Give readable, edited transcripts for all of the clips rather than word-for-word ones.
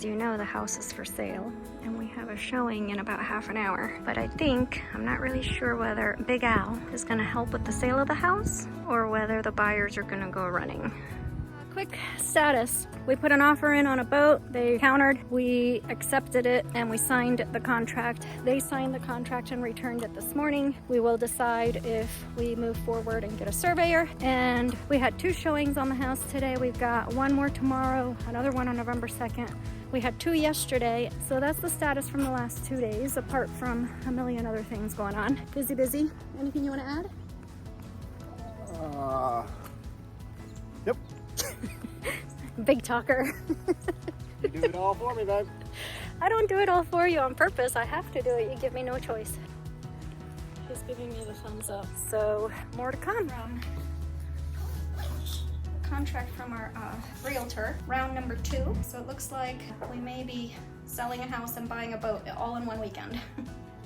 as you know, the house is for sale and we have a showing in about half an hour. But I'm not really sure whether Big Al is gonna help with the sale of the house or whether the buyers are gonna go running. Quick status. We put an offer in on a boat. They countered. We accepted it and we signed the contract. They signed the contract and returned it this morning. We will decide if we move forward and get a surveyor. And we had 2 showings on the house today. We've got 1 more tomorrow, another one on November 2nd. We had 2 yesterday. So that's the status from the last 2 days, apart from a million other things going on. Busy. Anything you want to add? Yep. Big talker. You do it all for me, babe. I don't do it all for you on purpose. I have to do it. You give me no choice. She's giving me the thumbs up. So more to come. Contract from our realtor, round number 2. So it looks like we may be selling a house and buying a boat all in one weekend.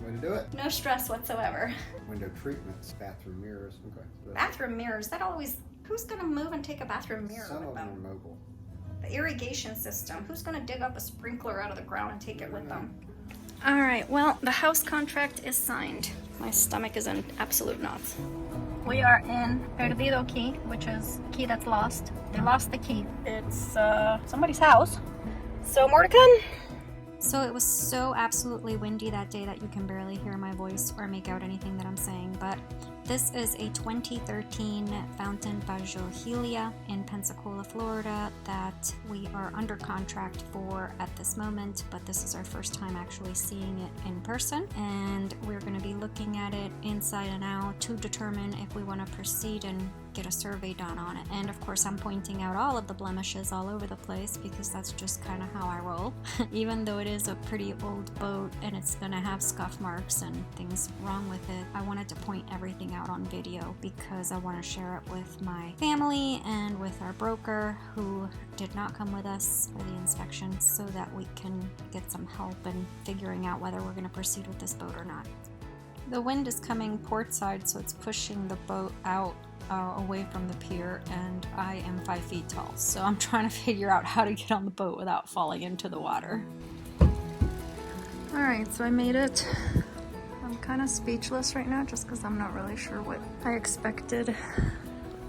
Way to do it. No stress whatsoever. Window treatments, bathroom mirrors. Okay. So Bathroom mirrors, that always, who's gonna move and take a bathroom mirror some with of them them? are mobile. The irrigation system, who's gonna dig up a sprinkler out of the ground and take it with them? All right, well, the house contract is signed. My stomach is in absolute knots. We are in Perdido Key, which is a key that's lost. They lost the key. It's somebody's house. So more to come. So it was so absolutely windy that day that you can barely hear my voice or make out anything that I'm saying, but this is a 2013 Fountain Pajot Helia in Pensacola, Florida that we are under contract for at this moment, but this is our first time actually seeing it in person, and we're going to be looking at it inside and out to determine if we want to proceed and get a survey done on it. And of course I'm pointing out all of the blemishes all over the place because that's just kind of how I roll. Even though it is a pretty old boat and it's gonna have scuff marks and things wrong with it, I wanted to point everything out on video because I want to share it with my family and with our broker who did not come with us for the inspection so that we can get some help in figuring out whether we're going to proceed with this boat or not. The wind is coming port side, so it's pushing the boat out away from the pier, and I am 5 feet tall, so I'm trying to figure out how to get on the boat without falling into the water. Alright, so I made it. I'm kind of speechless right now just because I'm not really sure what I expected.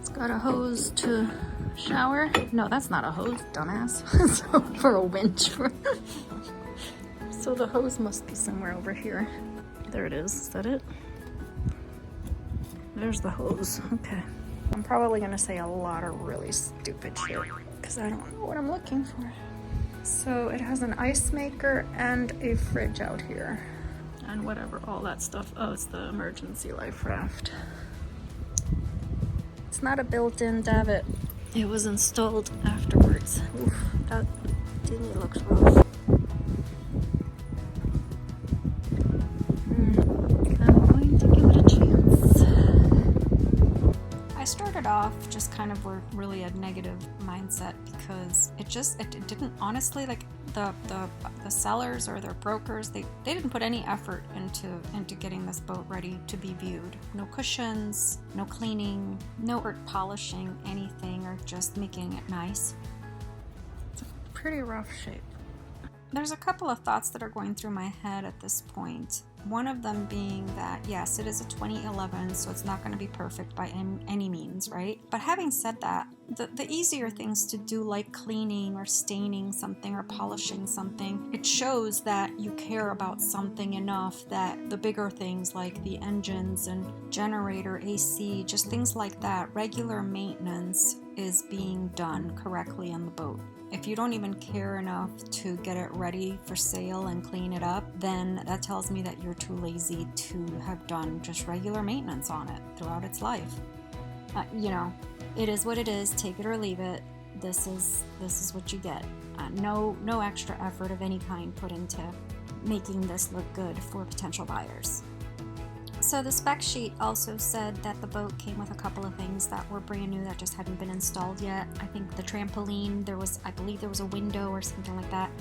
It's got a hose to shower. No, that's not a hose, dumbass. So for a winch. So the hose must be somewhere over here. There it is. Is that it? There's the hose. Okay. I'm probably going to say a lot of really stupid shit because I don't know what I'm looking for. So it has an ice maker and a fridge out here. And whatever, all that stuff. Oh, it's the emergency life raft. It's not a built-in davit. It was installed afterwards. Oof, that dinghy looks rough. I'm going to give it a chance. I started off just kind of really a negative mindset because it didn't, honestly, like the sellers or their brokers, they didn't put any effort into getting this boat ready to be viewed. No cushions, no cleaning, no polishing anything, or just making it nice. It's a pretty rough shape. There's a couple of thoughts that are going through my head at this point. One of them being that, yes, it is a 2011, so it's not going to be perfect by any means, right? But having said that, the easier things to do, like cleaning or staining something or polishing something, it shows that you care about something enough that the bigger things like the engines and generator, AC, just things like that, regular maintenance is being done correctly on the boat. If you don't even care enough to get it ready for sale and clean it up, then that tells me that you're too lazy to have done just regular maintenance on it throughout its life. You know, it is what it is. Take it or leave it. This is what you get. No extra effort of any kind put into making this look good for potential buyers. So the spec sheet also said that the boat came with a couple of things that were brand new that just hadn't been installed yet. I think the trampoline, I believe there was a window or something like that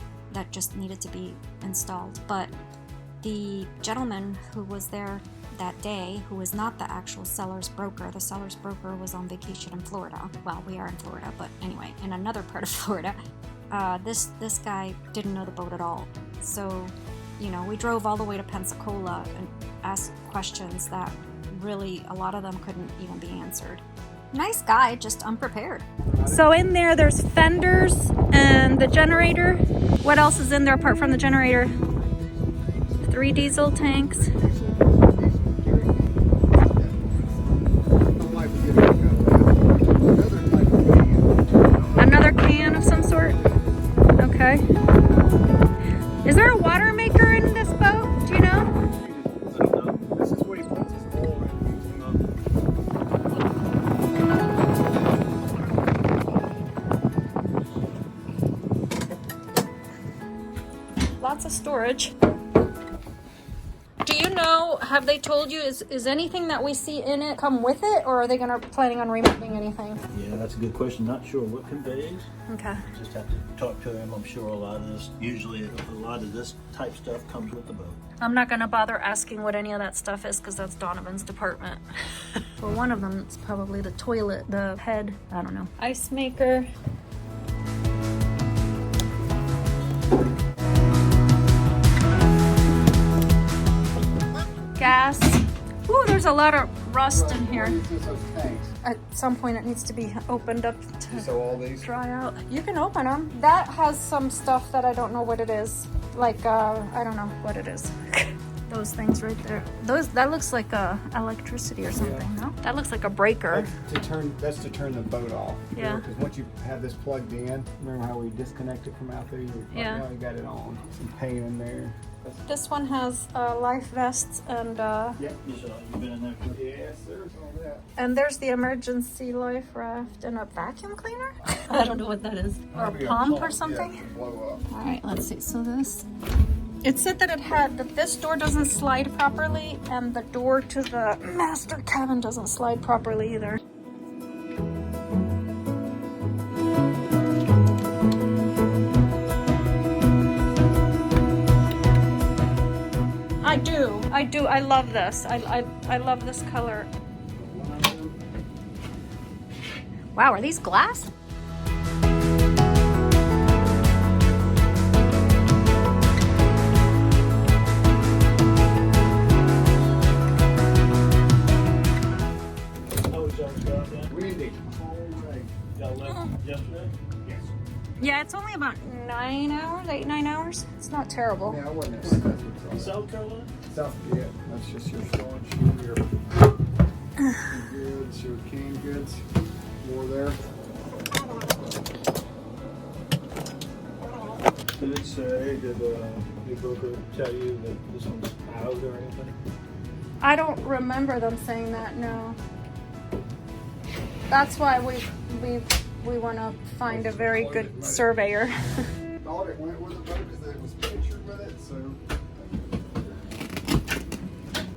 just needed to be installed. But the gentleman who was there that day, who was not the actual seller's broker, the seller's broker was on vacation in Florida. Well, we are in Florida, but anyway, in another part of Florida. this guy didn't know the boat at all. So, you know, we drove all the way to Pensacola and asked questions that really, a lot of them couldn't even be answered. Nice guy, just unprepared. So in there's fenders and the generator. What else is in there apart from the generator? 3 diesel tanks. Another can of some sort? Okay. Is there a water maker in this boat? Do you know? This is where he puts his oil in. Lots of storage. Do you know, have they told you, is anything that we see in it come with it, or are they planning on removing anything? Yeah, that's a good question. Not sure what conveys. Okay. Just have to talk to him. I'm sure a lot of this, usually a lot of this type stuff comes with the boat. I'm not gonna bother asking what any of that stuff is because that's Donovan's department. For one of them, it's probably the toilet, the head, I don't know. Ice maker. Gas. Ooh, there's a lot of rust in here. At some point it needs to be opened up to So all these. dry out. You can open them. That has some stuff that I don't know what it is. Like, I don't know what it is. Those things right there. That looks like electricity or something, no? That looks like a breaker. That's to turn the boat off. Yeah. Because once you have this plugged in, remember how we disconnect it from out there? Yeah. Now you got it on. Some paint in there. This one has life vests and Yep. You've been in there? Yes, there's all that. and there's the emergency life raft and a vacuum cleaner. I don't know what that is. Or a Maybe a pump or pump, something. yeah, to blow up. All right, let's see. So it said that this door doesn't slide properly, and the door to the master cabin doesn't slide properly either. I do. I love this. I love this color. Wow, are these glass? Yesterday? Yes. Yeah, it's only about 9 hours, 8-9 hours. It's not terrible. Yeah, I wasn't at South Carolina? South, yeah, that's just your storage, your goods, your canned goods, more there. Did it say, did the broker tell you that this one's out or anything? I don't remember them saying that, no. That's why we want to find a very good surveyor. Thought it went with the boat because it was pictured with it, so.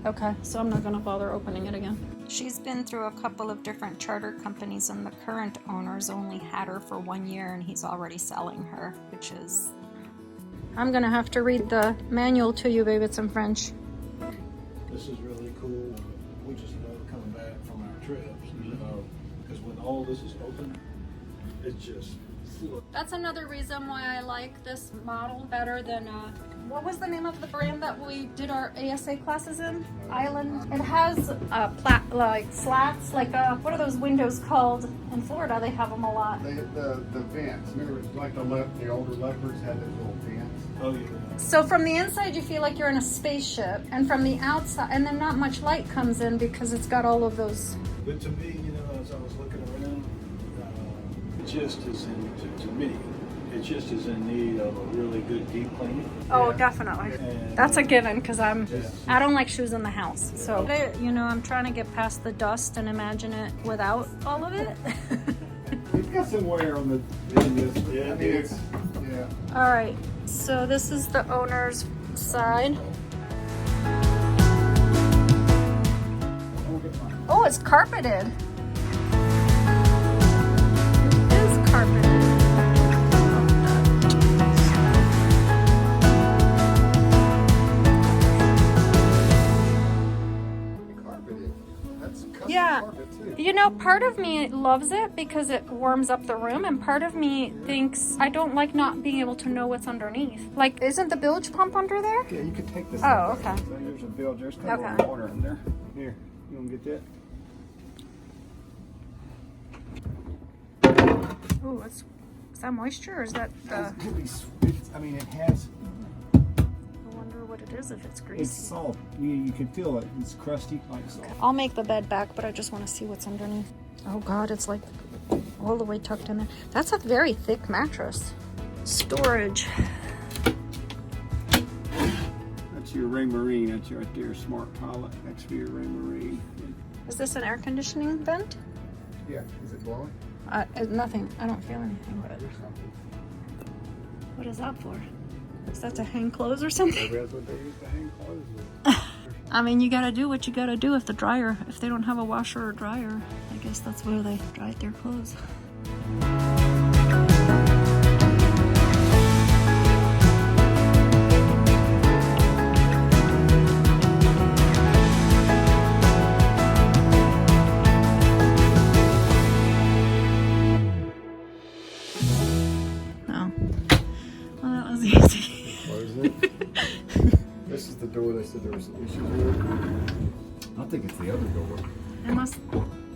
Okay, so I'm not gonna bother opening it again. She's been through a couple of different charter companies, and the current owner's only had her for 1 year, and he's already selling her, which is... I'm gonna have to read the manual to you, babe. It's in French. This is really cool. We just love coming back from our trips, you know, because when all this is open, it's just... That's another reason why I like this model better than, what was the name of the brand that we did our ASA classes in? Island. It has like slats, like what are those windows called? In Florida, they have them a lot. The vents, remember, like the older leopards had those little vents. Oh, yeah. So from the inside, you feel like you're in a spaceship, and from the outside, and then not much light comes in because it's got all of those. But to me, you know, as I was looking around, it just is to me, it just is in need of a really good deep cleaning. Oh, Yeah. definitely. And That's a given because I don't like shoes in the house. So, you know, I'm trying to get past the dust and imagine it without all of it. It's got some wear on the in this. Yeah, I it mean, is. it's, yeah. All right, so this is the owner's side. Oh, it's carpeted. It is carpeted. Carpeted. That's custom Yeah. carpet too. You know, part of me loves it because it warms up the room, and part of me thinks I don't like not being able to know what's underneath. Like, isn't the bilge pump under there? Yeah, you can take this. Oh, okay. So here's a bilge. There's kind Okay. of water in there. Here, you want to get that? Ooh, is that moisture or is that the... I mean, it has. I wonder what it is if it's greasy. It's salt. You can feel it. It's crusty like salt. I'll make the bed back, but I just want to see what's underneath. Oh God, it's like all the way tucked in there. That's a very thick mattress. Storage. That's your Ray Marine. That's right there, Smart Pilot. Next to your Ray Marine. Is this an air conditioning vent? Yeah, is it blowing? Nothing. I don't feel anything, but There's something. what is that for? Is that to hang clothes or something? Maybe that's what they use to hang clothes with. I mean, you gotta do what you gotta do if they don't have a washer or dryer. I guess that's where they dry their clothes. No. Well, that was easy. What is it? This is the door they said there was an issue with. I think it's the other door. It must.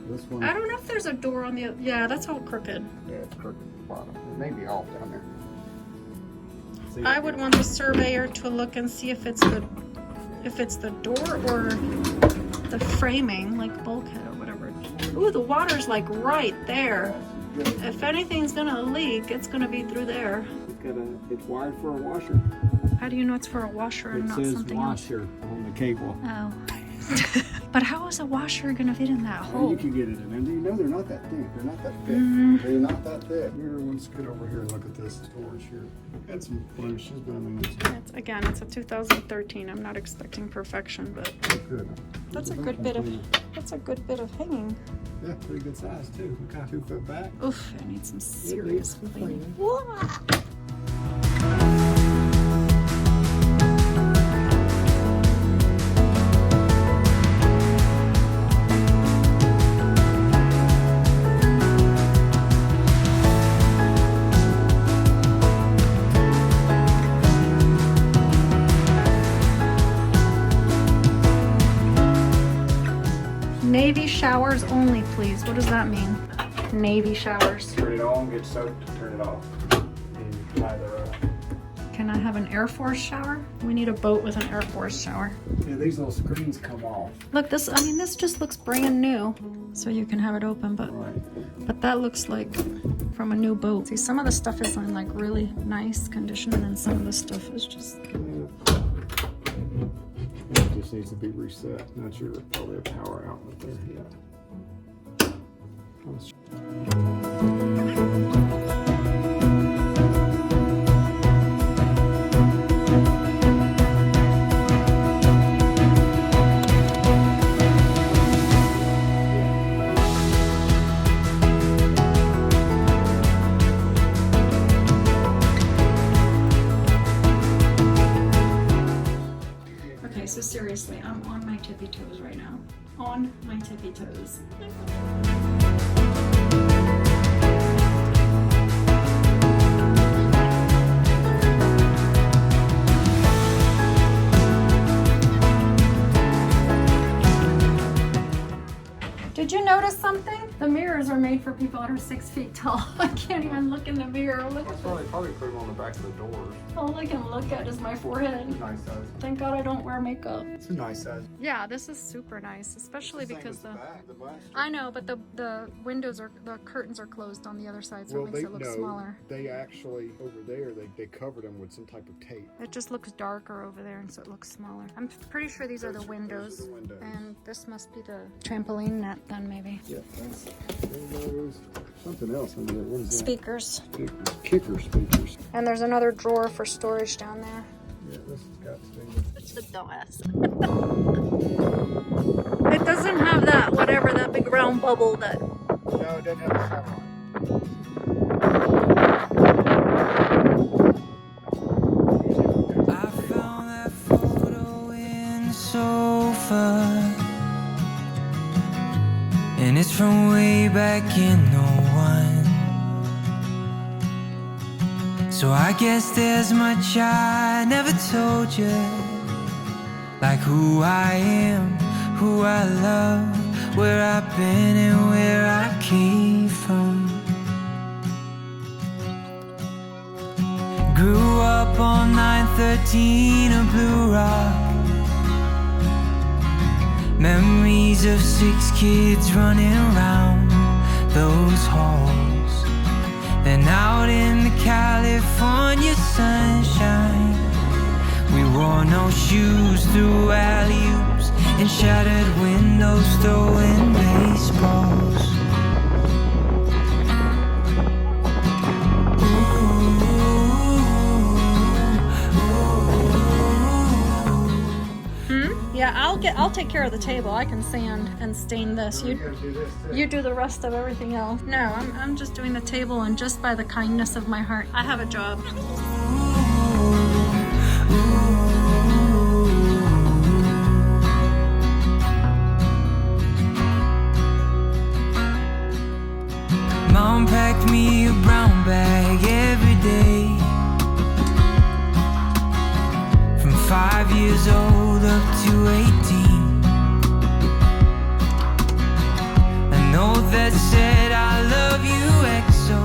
This one. I don't know if there's a door on the. Yeah, that's all crooked. Yeah, it's crooked at the bottom. It may be off down there. See, I would want the surveyor to look and see if it's the door or the framing, like bulkhead or whatever. Ooh, the water's like right there. If anything's gonna leak, it's gonna be through there. It's wired for a washer. How do you know it's for a washer and It not says something else? washer on the cable. Oh. But how is a washer gonna fit in that Well, hole? you can get it in there. You know they're not that thick. They're not that thick. They're not that thick. Here, let's get over here and look at this storage here. Had some blemishes, but I mean, It's a 2013. I'm not expecting perfection, but it's good. that's a good bit of hanging. Yeah, pretty good size too. Look how 2 foot back. Oof, I need some serious needs cleaning. Navy showers only, please. What does that mean? Navy showers. Turn it on, get soaked, turn it off. And either Can I have an Air Force shower? We need a boat with an Air Force shower. yeah, these little screens come off. Look, this just looks brand new. So you can have it open, but that looks like from a new boat. See, some of the stuff is in like really nice condition, and then some of the stuff is just... It just needs to be reset. Not sure, probably a power outlet there. Yeah. Okay, so seriously, I'm on my tippy toes right now. On my tippy toes. Did you notice something? The mirrors are made for people that are 6 feet tall. I can't even look in the mirror. Look at They probably put them on the back of the doors. all I can look at is my forehead. Nice size. Thank God I don't wear makeup. It's a nice size. Yeah, this is super nice, especially because the... the glass. I know, but the curtains are closed on the other side, so it makes it look smaller. They actually, over there, they covered them with some type of tape. It just looks darker over there, and so it looks smaller. I'm pretty sure these are the windows, Those are the windows. and this must be the trampoline net then, maybe. Yeah, that's something else under there. What is that? Speakers. Kicker speakers. And there's another drawer for storage down there. Yeah, this has got speakers. It's the dumbass. It doesn't have that big round bubble that... No, it doesn't have a satellite. I found that photo in the sofa, and it's letters from way back in '01. So I guess there's much I never told you, like who I am, who I love, where I've been and where I came from. Grew up on 913 of Blue Rock. Memories of 6 kids running around those halls. Then out in the California sunshine, we wore no shoes through alley-oops and shattered windows, throwing baseballs. Yeah, I'll take care of the table. I can sand and stain this. You do the rest of everything else. No, I'm just doing the table, and just by the kindness of my heart, I have a job. Mom packed me a brown bag every day, from 5 years old up to 18. A note that said I love you XO,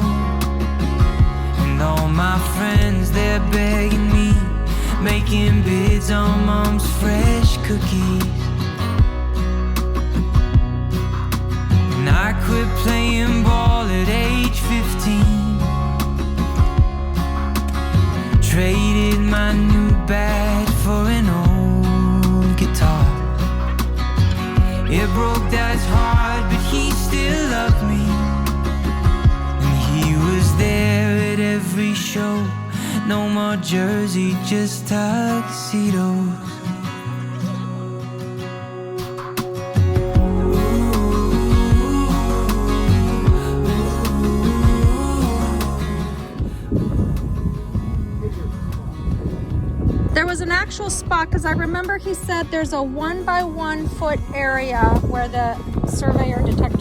and all my friends, they're begging me, making bids on Mom's fresh cookies. And I quit playing ball at age 15, traded my new bat for an old guitar. It broke Dad's heart, but he still loved me, and he was there at every show. No more jersey, just tuxedos. There was an actual spot, because I remember he said there's a 1 by 1 foot area where the surveyor detected